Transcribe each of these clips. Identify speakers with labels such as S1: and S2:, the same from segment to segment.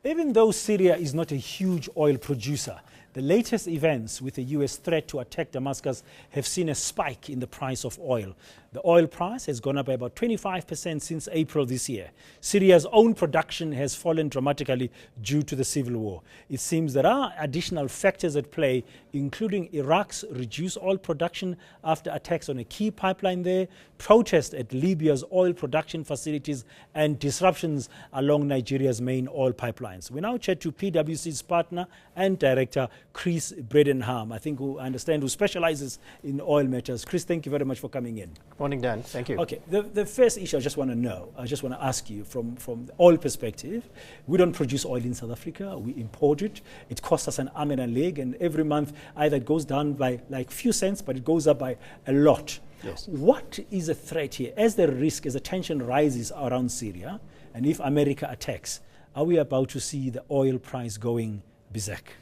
S1: Even though Syria is not a huge oil producer, the latest events with the US threat to attack Damascus have seen a spike in the price of oil. The oil price has gone up by about 25% since April this year. Syria's own production has fallen dramatically due to the civil war. It seems there are additional factors at play, including Iraq's reduced oil production after attacks on a key pipeline there, protests at Libya's oil production facilities, and disruptions along Nigeria's main oil pipelines. We now chat to PWC's partner and director, Chris Bredenhann, I understand, who specializes in oil matters. Chris, thank you very much for coming in.
S2: Good morning, Dan. Thank you.
S1: Okay, the first issue I just want to ask you from the oil perspective. We don't produce oil in South Africa. We import it. It costs us an arm and a leg, and every month either it goes down by like few cents, but it goes up by a lot.
S2: Yes.
S1: What is a threat here? As the risk, as the tension rises around Syria, and if America attacks, are we about to see the oil price going berserk?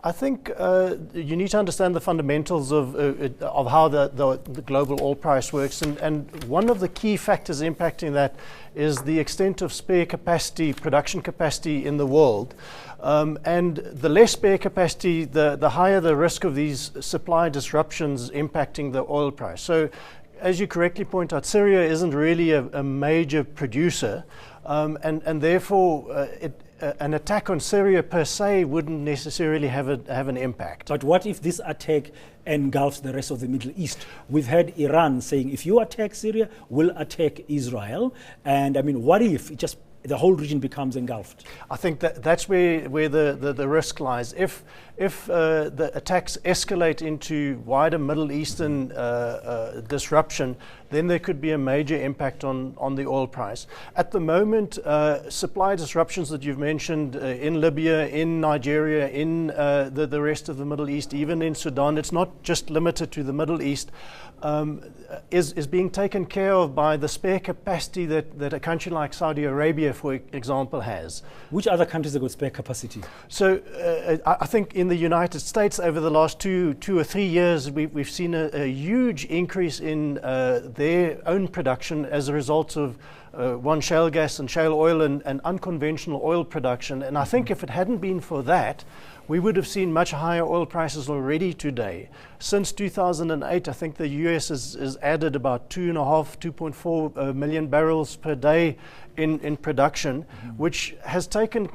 S2: I think you need to understand the fundamentals of how the global oil price works, and one of the key factors impacting that is the extent of spare capacity, production capacity in the world. And the less spare capacity, the higher the risk of these supply disruptions impacting the oil price. So, as you correctly point out, Syria isn't really a major producer, and therefore an attack on Syria per se wouldn't necessarily have an impact.
S1: But what if this attack engulfs the rest of the Middle East? We've heard Iran saying, if you attack Syria, we'll attack Israel. And I mean, what if the whole region becomes engulfed?
S2: I think that's where the risk lies. If the attacks escalate into wider Middle Eastern disruption, then there could be a major impact on the oil price. At the moment, supply disruptions that you've mentioned in Libya, in Nigeria, in the rest of the Middle East, even in Sudan, it's not just limited to the Middle East, is being taken care of by the spare capacity that a country like Saudi Arabia, for example, has.
S1: Which other countries have got spare capacity?
S2: So I think in the United States over the last two or 3 years, we've seen a huge increase in their own production as a result of shale gas and shale oil and unconventional oil production. And I think if it hadn't been for that, we would have seen much higher oil prices already today. Since 2008, I think the US has added about 2.4 million barrels per day in production, which has taken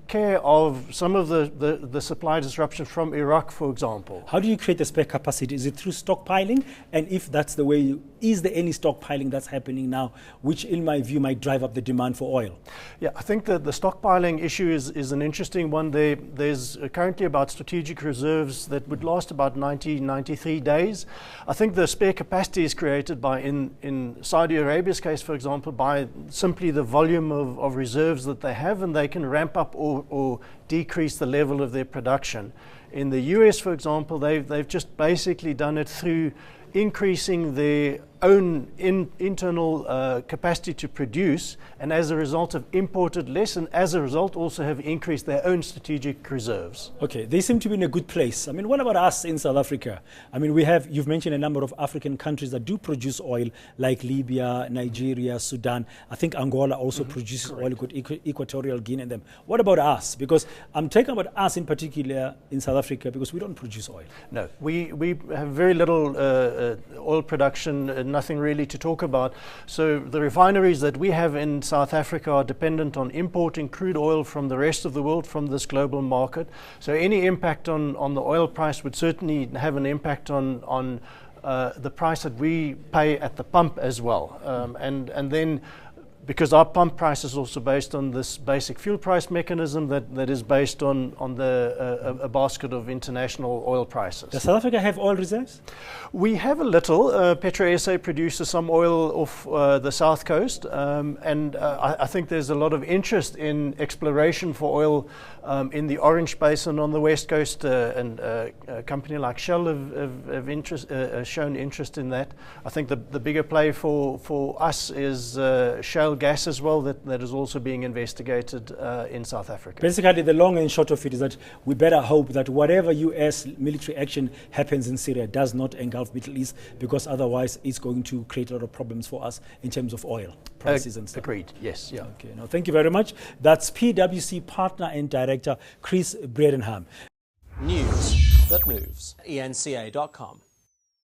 S2: care of some of the supply disruptions from Iraq, for example.
S1: How do you create the spare capacity? Is it through stockpiling? And if that's the way, is there any stockpiling that's happening now, which in my view might drive up the demand for oil?
S2: Yeah, I think that the stockpiling issue is an interesting one. There's currently about strategic reserves that would last about 93 days. I think the spare capacity is created by, in Saudi Arabia's case, for example, by simply the volume of reserves that they have, and they can ramp up or decrease the level of their production. In the US, for example, they've just basically done it through increasing their own internal capacity to produce, and as a result have imported less, and as a result also have increased their own strategic reserves.
S1: Okay, they seem to be in a good place. I mean, what about us in South Africa? I mean, you've mentioned a number of African countries that do produce oil, like Libya, Nigeria, Sudan. I think Angola also produces oil, good Equatorial Guinea and them. What about us? Because I'm talking about us in particular in South Africa, because we don't produce oil.
S2: No, we have very little oil production, nothing really to talk about. So the refineries that we have in South Africa are dependent on importing crude oil from the rest of the world, from this global market. So any impact on the oil price would certainly have an impact on the price that we pay at the pump as well. And then, because our pump price is also based on this basic fuel price mechanism that is based on a basket of international oil prices.
S1: Does South Africa have oil reserves?
S2: We have a little. PetroSA produces some oil off the south coast, and I think there's a lot of interest in exploration for oil in the Orange Basin on the west coast, and a company like Shell have shown interest in that. I think the bigger play for us is shale gas as well that is also being investigated in South Africa.
S1: Basically, the long and short of it is that we better hope that whatever US military action happens in Syria does not engulf Middle East, because otherwise it's going to create a lot of problems for us in terms of oil prices and stuff.
S2: Agreed, yes. Yeah.
S1: Okay, now thank you very much. That's PWC Partner and Director Chris Bredenhann.
S3: News that moves. eNCA.com.